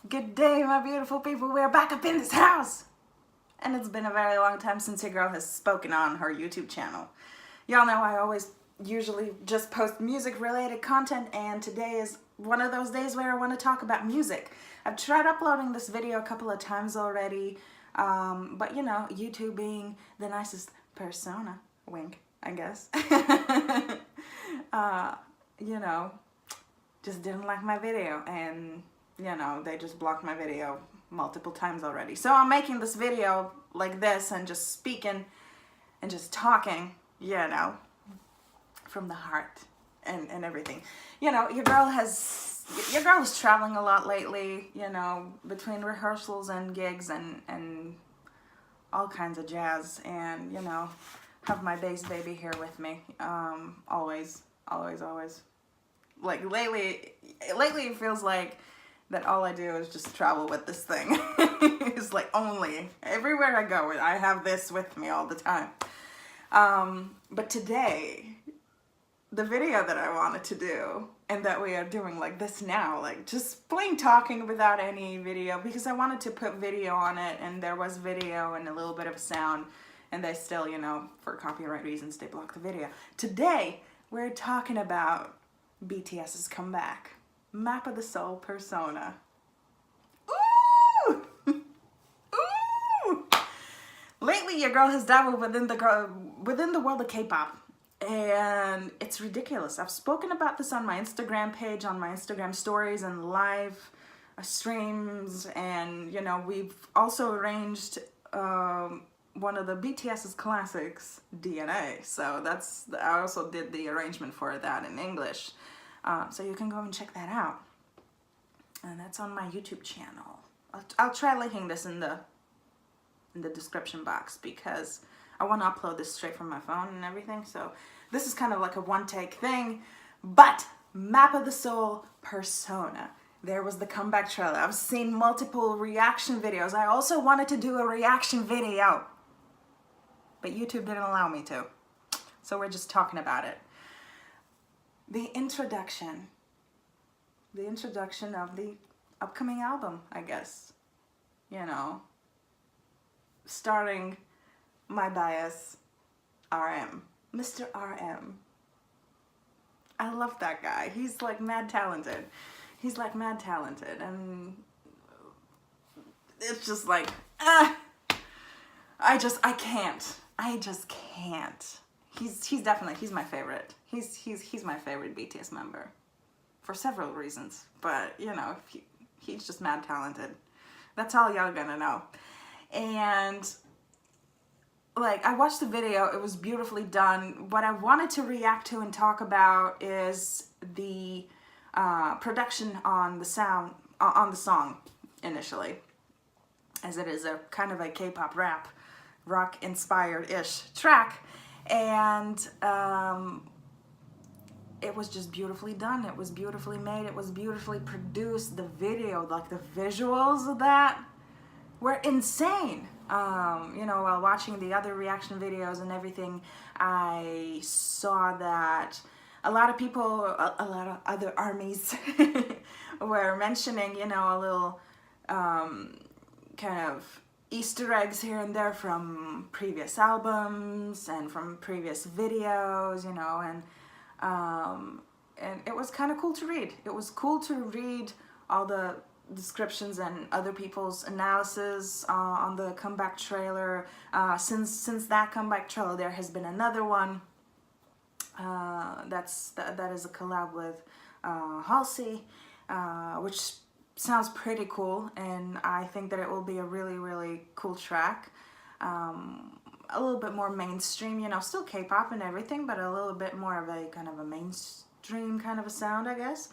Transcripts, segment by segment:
Good day, my beautiful people. We're back up in this house. And it's been a very long time since your girl has spoken on her YouTube channel. Y'all know I always usually just post music related content, and today is one of those days where I want to talk about music. I've tried uploading this video a couple of times already, but you know, YouTube being the nicest persona, wink, I guess, you know, just didn't like my video, and you know, they just blocked my video multiple times already. So I'm making this video like this and just speaking and just talking, you know, from the heart and everything. You know, your girl is traveling a lot lately, you know, between rehearsals and gigs and all kinds of jazz, and you know, have my bass baby here with me, always. Like lately it feels like that all I do is just travel with this thing. It's like only everywhere I go, I have this with me all the time. But today, the video that I wanted to do, and that we are doing like this now, like just plain talking without any video, because I wanted to put video on it, and there was video and a little bit of sound, and they still, you know, for copyright reasons, they blocked the video. Today, we're talking about BTS's comeback. Map of the Soul Persona. Ooh! Ooh! Lately, your girl has dabbled within the world of K-pop, and it's ridiculous. I've spoken about this on my Instagram page, on my Instagram stories and live streams, and you know, we've also arranged one of the BTS's classics, DNA. So I also did the arrangement for that in English. So you can go and check that out, and that's on my YouTube channel. I'll try linking this in the description box, because I want to upload this straight from my phone and everything. So this is kind of like a one-take thing. But Map of the Soul Persona, there was the comeback trailer. I've seen multiple reaction videos. I also wanted to do a reaction video, but YouTube didn't allow me to. So we're just talking about it. The introduction of the upcoming album, I guess, you know, starting my bias, RM, Mr. RM. I love that guy. He's like mad talented. And it's just like, I just can't. He's my favorite. He's my favorite BTS member for several reasons, but you know, he's just mad talented. That's all y'all gonna know. And like, I watched the video, it was beautifully done. What I wanted to react to and talk about is the production on the song initially, as it is a kind of a K-pop rock inspired-ish track. And it was just beautifully done. It was beautifully made. It was beautifully produced. The video, like the visuals of that, were insane. You know, while watching the other reaction videos and everything, I saw that a lot of people, a lot of other armies were mentioning, you know, a little kind of Easter eggs here and there from previous albums and from previous videos, you know, and it was kind of cool to read. It was cool to read all the descriptions and other people's analysis on the comeback trailer. Since that comeback trailer, there has been another one that is a collab with Halsey, which sounds pretty cool, and I think that it will be a really cool track. A little bit more mainstream, you know, still K-pop and everything, but a little bit more of a kind of a mainstream kind of a sound, I guess.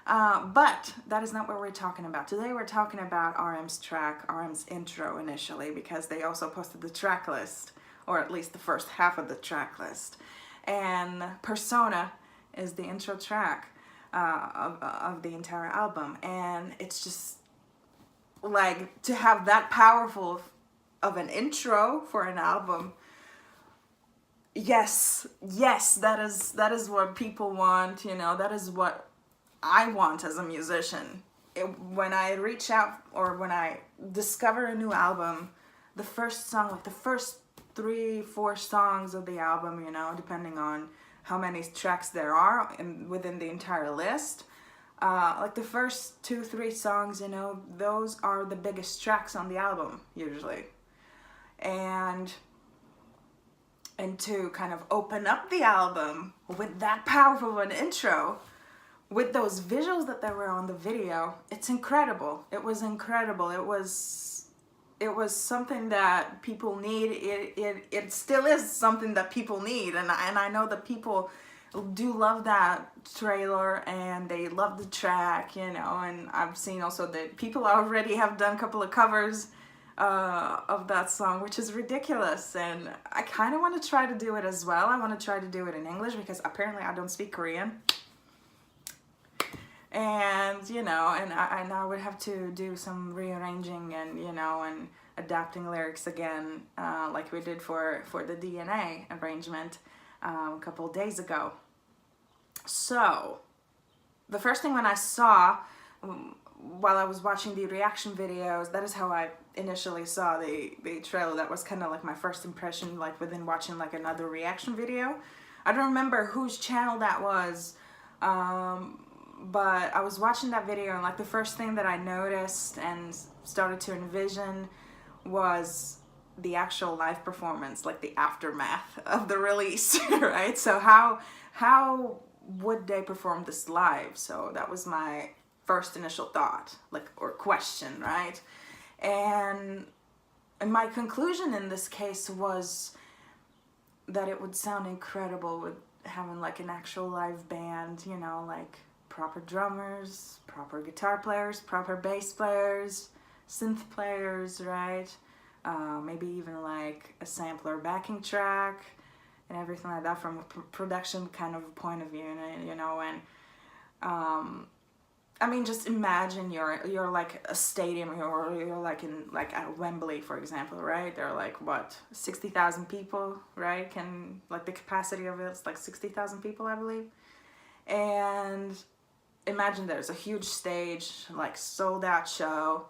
But that is not what we're talking about. Today we're talking about RM's track, RM's intro initially, because they also posted the track list, or at least the first half of the track list. And Persona is the intro track of the entire album, and it's just like, to have that powerful of an intro for an album. Yes, that is what people want, you know, that is what I want as a musician. when I reach out or when I discover a new album, the first song, like the first 3-4 songs of the album, you know, depending on how many tracks there are within the entire list, like the first 2-3 songs, you know, those are the biggest tracks on the album usually. And to kind of open up the album with that powerful of an intro, with those visuals that there were on the video, it's incredible. It was incredible. It was something that people need. It still is something that people need, and I know that people do love that trailer and they love the track, you know. And I've seen also that people already have done a couple of covers of that song, which is ridiculous, and I kind of want to try to do it as well. I want to try to do it in English because apparently I don't speak Korean. And, you know, and I would have to do some rearranging and, you know, and adapting lyrics again, like we did for the DNA arrangement a couple of days ago. So, the first thing when I saw, while I was watching the reaction videos, that is how I initially saw the trailer. That was kind of like my first impression, like within watching like another reaction video. I don't remember whose channel that was, but I was watching that video, and like the first thing that I noticed and started to envision was the actual live performance, like the aftermath of the release, right? So how would they perform this live? So that was my first initial thought, like, or question, right? And my conclusion in this case was that it would sound incredible with having like an actual live band, you know, like proper drummers, proper guitar players, proper bass players, synth players, right? Maybe even like a sampler backing track and everything like that from a production kind of point of view, you know. And I mean, just imagine you're like a stadium, or you're like in like at Wembley, for example, right? There are like what, 60,000 people, right? Can like the capacity of it's like 60,000 people, I believe. And imagine there's a huge stage, like sold out show,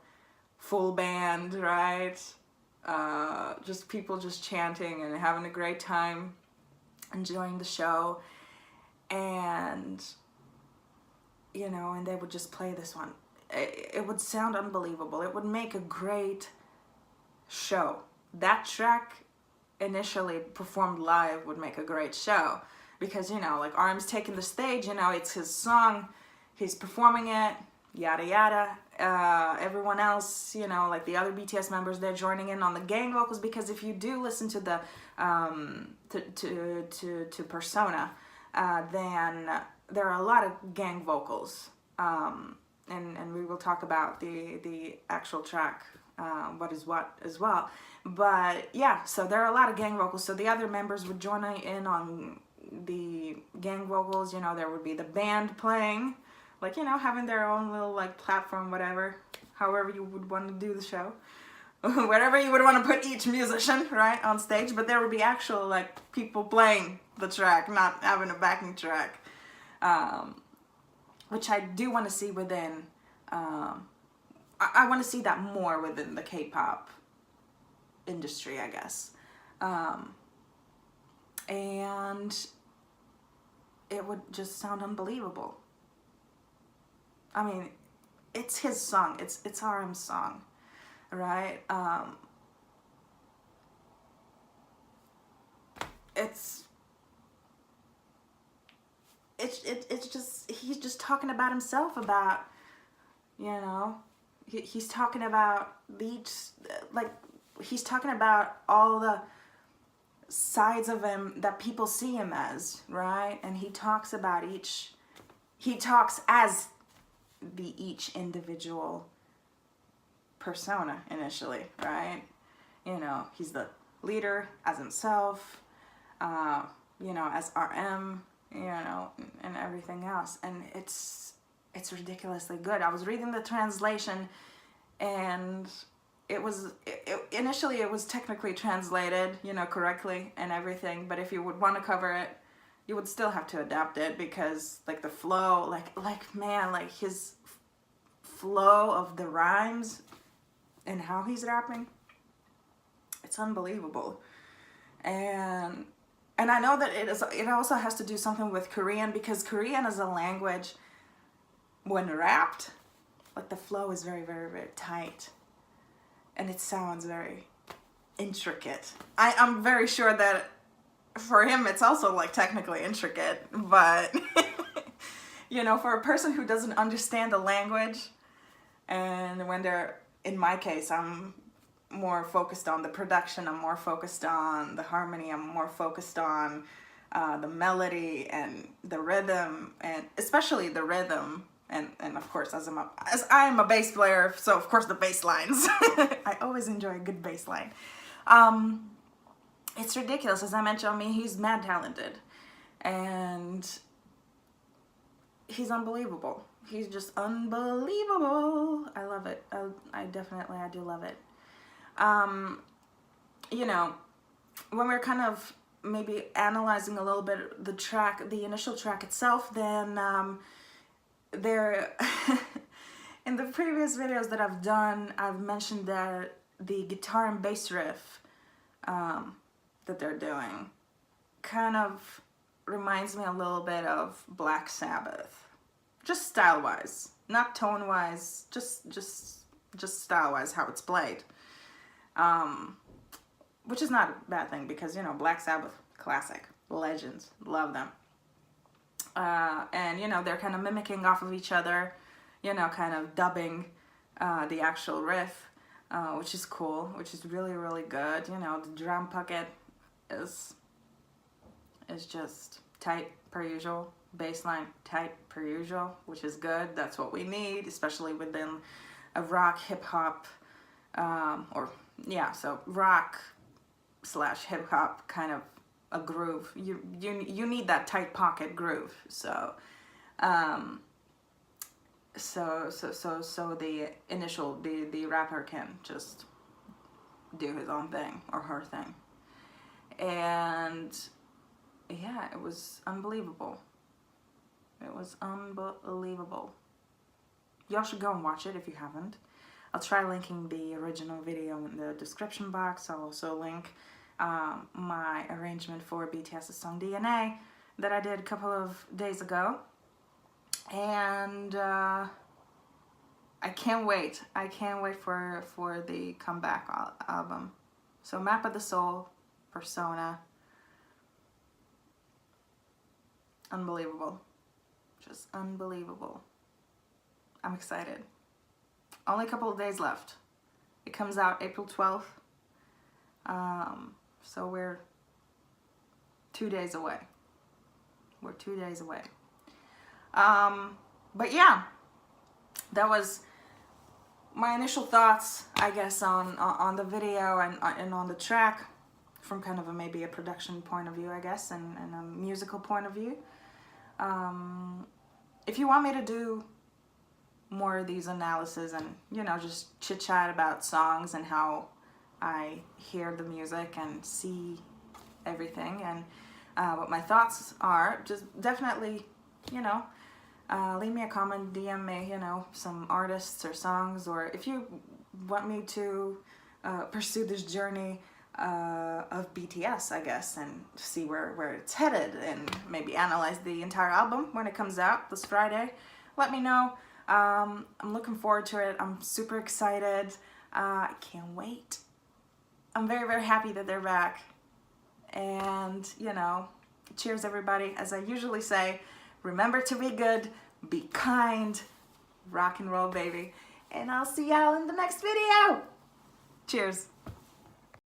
full band, right? Just people just chanting and having a great time, enjoying the show, and you know, and they would just play this one. It would sound unbelievable. It would make a great show. That track initially performed live would make a great show because, you know, like RM's taking the stage, you know, it's his song, he's performing it, yada yada. Everyone else, you know, like the other BTS members, they're joining in on the gang vocals, because if you do listen to the to Persona, then there are a lot of gang vocals, and we will talk about the actual track, what is what as well. But yeah, so there are a lot of gang vocals, so the other members would join in on the gang vocals. You know, there would be the band playing, like, you know, having their own little like platform, whatever, however you would want to do the show, wherever you would want to put each musician, right, on stage. But there would be actual like people playing the track, not having a backing track, which I do want to see within, I want to see that more within the K-pop industry, I guess. And it would just sound unbelievable. I mean, it's his song, it's RM's song, right? It's just, he's just talking about himself, about, you know, he's talking about he's talking about all the sides of him that people see him as, right? And he talks about he talks as each individual persona initially, right? You know, he's the leader as himself, you know, as RM, you know, and everything else. And it's ridiculously good. I was reading the translation, and initially it was technically translated, you know, correctly and everything, but if you would want to cover it, you would still have to adapt it, because like the flow, like man, like his flow of the rhymes and how he's rapping, it's unbelievable. And I know that it also has to do something with Korean, because Korean as a language, when rapped, like the flow is very, very, very tight. And it sounds very intricate. I'm very sure that for him it's also like technically intricate, but you know, for a person who doesn't understand the language, and when they're, in my case, I'm more focused on the production, I'm more focused on the harmony, I'm more focused on the melody and the rhythm, and especially the rhythm, and of course, as I am a bass player, so of course the bass lines. I always enjoy a good bass line. It's ridiculous. As I mentioned, I mean, he's mad talented, and he's unbelievable. He's just unbelievable. I love it. I do love it. You know, when we're kind of maybe analyzing a little bit the initial track itself, then there, in the previous videos that I've done, I've mentioned that the guitar and bass riff that they're doing kind of reminds me a little bit of Black Sabbath. Just style-wise, not tone-wise, just style-wise, how it's played. Which is not a bad thing, because, you know, Black Sabbath, classic, legends, love them. And, you know, they're kind of mimicking off of each other, you know, kind of dubbing the actual riff, which is cool, which is really, really good. You know, the drum pocket is just tight per usual. Bassline tight per usual, which is good. That's what we need, especially within a rock, hip-hop, so rock / hip-hop kind of a groove. You need that tight pocket groove. So the rapper can just do his own thing, or her thing. And yeah, it was unbelievable. It was unbelievable. Y'all should go and watch it if you haven't. I'll try linking the original video in the description box. I'll also link my arrangement for BTS's song DNA that I did a couple of days ago. And I can't wait. I can't wait for the comeback album. So Map of the Soul, Persona. Unbelievable. Just unbelievable. I'm excited. Only a couple of days left. It comes out April 12th. So we're 2 days away. We're 2 days away. But yeah, that was my initial thoughts, I guess, on the video and on the track, from kind of maybe a production point of view, I guess, and a musical point of view. If you want me to do more of these analyses and, you know, just chit chat about songs and how I hear the music and see everything, and what my thoughts are, just definitely, you know, leave me a comment, DM me, you know, some artists or songs, or if you want me to pursue this journey of BTS, I guess, and see where it's headed, and maybe analyze the entire album when it comes out this Friday, let me know. I'm looking forward to it. I'm super excited. I can't wait. I'm very, very happy that they're back. And, you know, cheers everybody. As I usually say, remember to be good, be kind, rock and roll, baby. And I'll see y'all in the next video. Cheers.